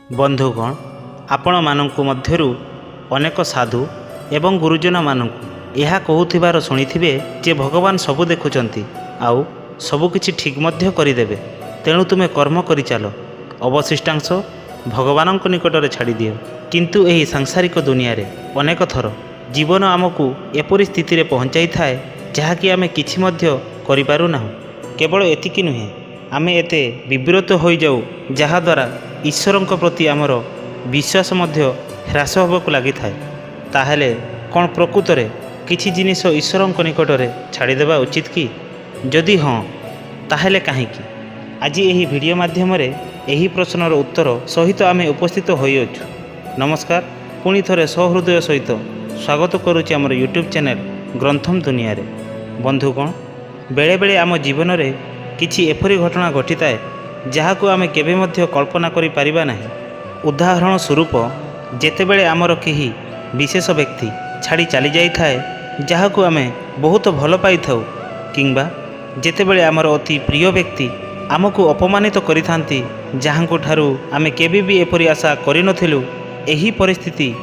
बंधुगण आपण मानंकु मध्यरु अनेक साधु एवं गुरुजन मानंकु यह कहूथिबार शुणिथिबे जे भगवान सबु देखुचंती आउ सबुकिछि ठीक मध्य करिदेबे, तेणु तुमे कर्म करि चालो, अवशिष्टांश भगवानंक निकटरे छाड़ी दियो। किंतु एही सांसारिक दुनिया रे अनेक थर जीवन आमकु एपरि स्थिति रे पहुंचाई थाए जहाँकि आमे किछि मध्य करि पारु नाहु। केवल एतिकी नुहे, आमे एते विब्रत होई जाऊ जहाद्वारा ईश्वरंक प्रति आमर विश्वास मध्य ह्रास होबाकु लागि थाए। ताहेले कौन प्रकृत रे किछि जिनिस ईश्वरंक निकटरे छाड़ीदेवा उचित कि? जदि हाँ ताहेले काहीकि? आज एही वीडियो माध्यम रे एही प्रश्नर उत्तर सहित आमे उपस्थित होइअछु। नमस्कार, पुणी थरे सहृदय सहित स्वागत करुछि आमर यूट्यूब चैनल ग्रंथम दुनिया रे। बंधुगण, बेले बेले आम जीवन रे किछि एपरि घटना घटिताए जहाकु आमे केबे मध्य कल्पना करि पारिबा नाही। उदाहरण स्वरूप जेतेबेले आमर केही विशेष व्यक्ति छाड़ी चली जाई थाए जहाकु आमे बहुत भल पाई थाउ, किंबा जेतेबेले आमर अति प्रिय व्यक्ति आमको अपमानित करिथांती जहांको ठारू आमे केबे भी एपरि आशा करि नथिलु, एही परिस्थिति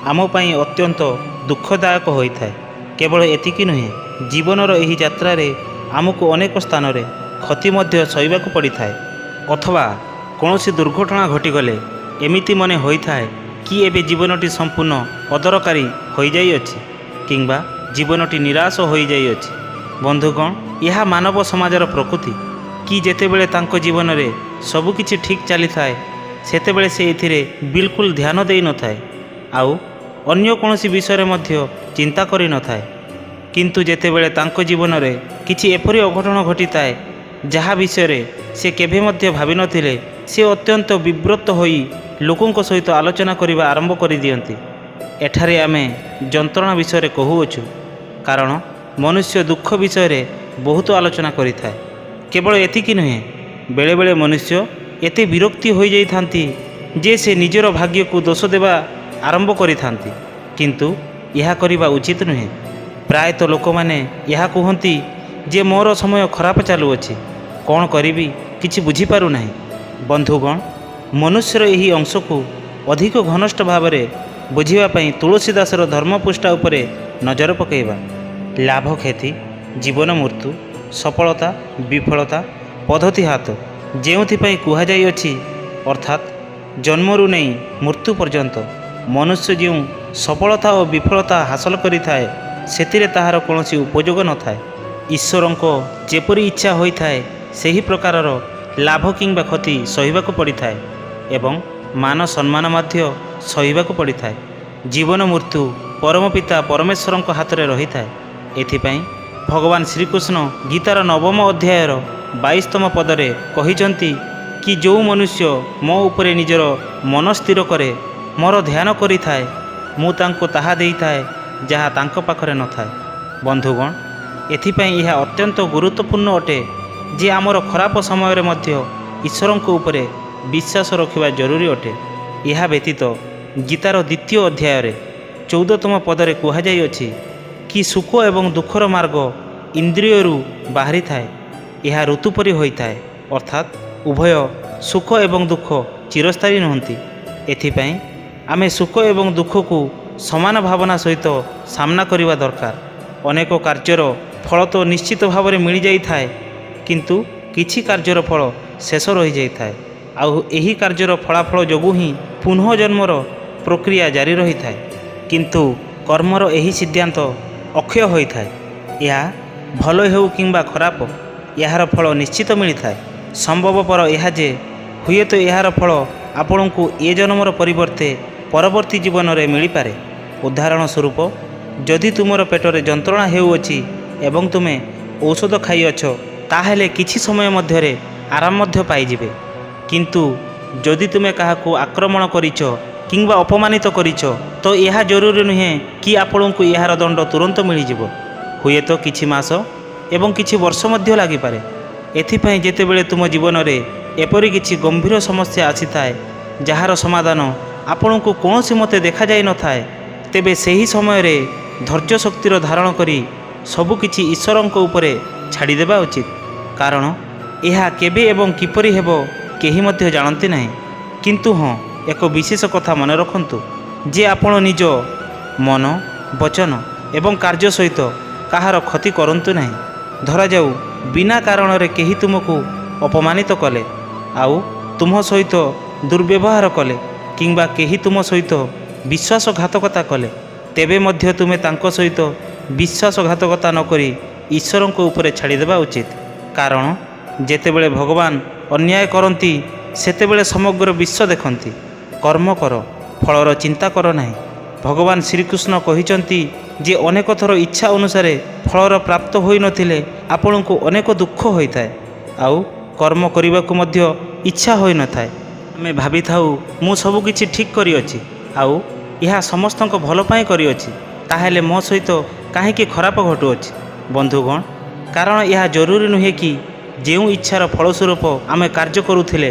आम पई अत्यंत दुखदायक होइथाए। केवल एतिकी नुहे, जीवनर एही यात्रा रे आमको अनेक स्थान रे क्षति मध्य सहिबाकु पड़िथाए। अथवा कौनसी दुर्घटना घटिगले एमिति मने होइथाए कि एबे जीवनटी संपूर्ण अदरकारी होई जाई अछि, किंबा जीवनटी निराश होई जाई अछि। बंधुगण, यह मानव समाजर प्रकृति कि जेतेबेले तांको जीवन रे सबु किछि ठीक चली थाए सेतेबेले से एथिरे बिल्कुल ध्यान देई न थाए आउ अन्य कौनसी विषय रे मध्य चिंता करि न थाए। किंतु जेतेबेले तांको जीवन रे किछि एपरि अघटन घटिताए जहा विषय रे से केभे मध्य भाबि नथिले, से अत्यंत विब्रत होई लोकंक सहित आलोचना करिबा आरंभ करि दियंती। एठारे आमे जंत्रणा विषय रे कहुअछु, कारण मनुष्य दुख विषय रे बहुत आलोचना करिथाए। केवल एतिकी नुहे, बेले बेले मनुष्य एते विरक्ति होई जाइथांती जे से निजर भाग्य को दोष देवा आरंभ करिथांती, किंतु यह करिबा उचित नुहे। प्रायतः लोक माने यह कहती जे मोर समय खराब चालुअछि, कौन करिबी किछि बुझी पारु नाही। बंधुगण, मनुष्यर एही अंश को अधिक घनिष्ठ भाव में बुझिबा पई तुलसीदासर धर्मपृष्ठा उपरे नजर पकेइबा। लाभ क्षति, जीवन मृत्यु, सफलता विफलता, पद्धति हाथ जेउथिपाई कुहा जाई अछि, अर्थात जन्मरु नहीं मृत्यु पर्यंत मनुष्य जो सफलता और विफलता हासिल करिथाए सेतिरे ताहार कौनसी उपयोग न थाए। ईश्वरंको जेपरि इच्छा होइथाए सही प्रकारर लाभ किंबा क्षति सहिबाकु पड़िथाए एवं मान सम्मान मध्य सहिबाकु पड़िथाए। जीवन मृत्यु परम पिता परमेश्वरंक हाथ में रही थाए। एथिपाई भगवान श्रीकृष्ण गीतार 9 अध्यायर 22तम पदरे कहिचंती कि जो मनुष्य मो उपरे निजर मन स्थिर करे, मोर ध्यान करिथाए, मु तांको ताहा देइथाए जहा तांको पाखरे न थाए। बंधुगण, एथिपाई यह अत्यंत गुरुत्वपूर्ण अटे जे आमर खराब समय रे मध्य ईश्वरंक उपरे विश्वास रखिबा जरूरी अटे। यह व्यतीत गीतार 2 अध्याय 14तम पदरे कुहा जाई अछि कि सुख एवं दुखर मार्ग इंद्रियरू बाहरी थाए, यह ऋतु परि होइथाए, अर्थात उभय सुख एवं दुख चिरस्थायी नहंती। एथिपाई आमे सुख एवं दुख को समान भावना सहित सामना करिबा दरकार। अनेक कार्यर फल तो निश्चित भाव में मिल जाई थाए, किंतु किछि कार्यर फल शेष रही जाई थाए, आउ एही कार्यर फलाफल जोगु ही पुनः जन्मर प्रक्रिया जारी रही थाए। किंतु कर्मर एही सिद्धांत अक्षय होई थाए। यह भल हेउ किंबा खराब, यार फल निश्चित मिली थाए। संभवपर यह जे हुए तो यार फल आपण को ए जन्मर परिवर्ते परवर्ती जीवन में मिल पारे। उदाहरण स्वरूप, जदि तुमर पेटरे जंत्रणा हेउअछि एवं तुमे औषध खाइअछ, ताहेले किछि समय मध्यरे आराम मध्य पाइजिबे। किंतु जदि तुमे काहाकू आक्रमण करिछ किंबा अपमानित करिछ, तो यह जरूरी नुहे कि आपणको यार दंड तुरंत मिलिजिबो। हुए तो किछि मास एवं किछि वर्ष मध्य लागि पारे। एथिपाई जेतेबेले तुम जीवन रे एपरि किछि गंभीर समस्या आसीथाए जहार समाधान आपणको कौनसी मते देखा जाई न थाए, तेबे सही समय रे धैर्य शक्तिर धारण करी सबु किछि ईश्वरंक उपरे छाड़ी देबा उचित। कारण यह केबे एवं किपरि हेबो केही मध्य जानती नहीं। किंतु हाँ, ଏକ ବିଶେଷ କଥା ମନେ ରଖନ୍ତୁ ଯେ ଆପଣ ନିଜ ମନ, ବଚନ ଏବଂ କାର୍ଯ୍ୟ ସହିତ କାହାର କ୍ଷତି କରନ୍ତୁ ନାହିଁ। ଧରାଯାଉ ବିନା କାରଣରେ କେହି ତୁମକୁ ଅପମାନିତ କଲେ, ଆଉ ତୁମ ସହିତ ଦୁର୍ବ୍ୟବହାର କଲେ କିମ୍ବା କେହି ତୁମ ସହିତ ବିଶ୍ୱାସଘାତକତା କଲେ, ତେବେ ମଧ୍ୟ ତୁମେ ତାଙ୍କ ସହିତ ବିଶ୍ୱାସଘାତକତା ନକରି ଈଶ୍ୱରଙ୍କ ଉପରେ ଛାଡ଼ିଦେବା ଉଚିତ। କାରଣ ଯେତେବେଳେ ଭଗବାନ ଅନ୍ୟାୟ କରନ୍ତି ସେତେବେଳେ ସମଗ୍ର ବିଶ୍ୱ ଦେଖନ୍ତି। କର୍ମ କର, ଫଳର ଚିନ୍ତା କର ନାହିଁ। ଭଗବାନ ଶ୍ରୀକୃଷ୍ଣ କହିଛନ୍ତି ଯେ ଅନେକ ଥର ଇଚ୍ଛା ଅନୁସାରେ ଫଳର ପ୍ରାପ୍ତ ହୋଇନଥିଲେ ଆପଣଙ୍କୁ ଅନେକ ଦୁଃଖ ହୋଇଥାଏ, ଆଉ କର୍ମ କରିବାକୁ ମଧ୍ୟ ଇଚ୍ଛା ହୋଇନଥାଏ। ଆମେ ଭାବିଥାଉ ମୁଁ ସବୁକିଛି ଠିକ୍ କରିଅଛି ଆଉ ଏହା ସମସ୍ତଙ୍କ ଭଲ ପାଇଁ କରିଅଛି, ତାହେଲେ ମୋ ସହିତ କାହିଁକି ଖରାପ ଘଟୁଅଛି? ବନ୍ଧୁଗଣ, କାରଣ ଏହା ଜରୁରୀ ନୁହେଁ କି ଯେଉଁ ଇଚ୍ଛାର ଫଳସ୍ୱରୂପ ଆମେ କାର୍ଯ୍ୟ କରୁଥିଲେ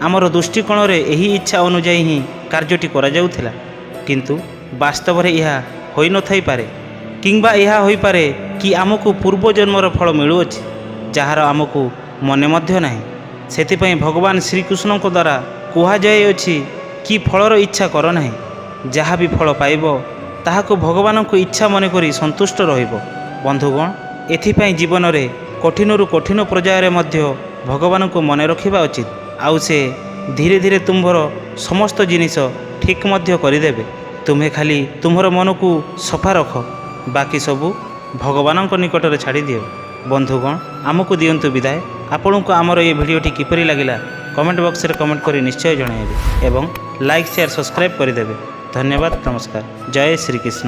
ଆମର ଦୃଷ୍ଟିକୋଣରେ ଏହି ଇଚ୍ଛା ଅନୁଯାୟୀ ହିଁ କାର୍ଯ୍ୟଟି କରାଯାଉଥିଲା, କିନ୍ତୁ ବାସ୍ତବରେ ଏହା ହୋଇନଥାଇପାରେ। କିମ୍ବା ଏହା ହୋଇପାରେ କି ଆମକୁ ପୂର୍ବଜନ୍ମର ଫଳ ମିଳୁଅଛି ଯାହାର ଆମକୁ ମନେ ମଧ୍ୟ ନାହିଁ। ସେଥିପାଇଁ ଭଗବାନ ଶ୍ରୀକୃଷ୍ଣଙ୍କ ଦ୍ୱାରା କୁହାଯାଇଅଛି କି ଫଳର ଇଚ୍ଛା କର ନାହିଁ। ଯାହା ବି ଫଳ ପାଇବ ତାହାକୁ ଭଗବାନଙ୍କ ଇଚ୍ଛା ମନେକରି ସନ୍ତୁଷ୍ଟ ରହିବ। ବନ୍ଧୁଗଣ, ଏଥିପାଇଁ ଜୀବନରେ କଠିନରୁ କଠିନ ପର୍ଯ୍ୟାୟରେ ମଧ୍ୟ ଭଗବାନଙ୍କୁ ମନେ ରଖିବା ଉଚିତ, ଆଉ ସେ ଧୀରେ ଧୀରେ ତୁମ୍ଭର ସମସ୍ତ ଜିନିଷ ଠିକ୍ ମଧ୍ୟ କରିଦେବେ। ତୁମେ ଖାଲି ତୁମର ମନକୁ ସଫା ରଖ, ବାକି ସବୁ ଭଗବାନଙ୍କ ନିକଟରେ ଛାଡ଼ିଦିଅ। ବନ୍ଧୁଗଣ, ଆମକୁ ଦିଅନ୍ତୁ ବିଦାୟ। ଆପଣଙ୍କୁ ଆମର ଏ ଭିଡ଼ିଓଟି କିପରି ଲାଗିଲା କମେଣ୍ଟ ବକ୍ସରେ କମେଣ୍ଟ କରି ନିଶ୍ଚୟ ଜଣାଇବେ ଏବଂ ଲାଇକ୍, ସେୟାର, ସବସ୍କ୍ରାଇବ୍ କରିଦେବେ। ଧନ୍ୟବାଦ, ନମସ୍କାର, ଜୟ ଶ୍ରୀକୃଷ୍ଣ।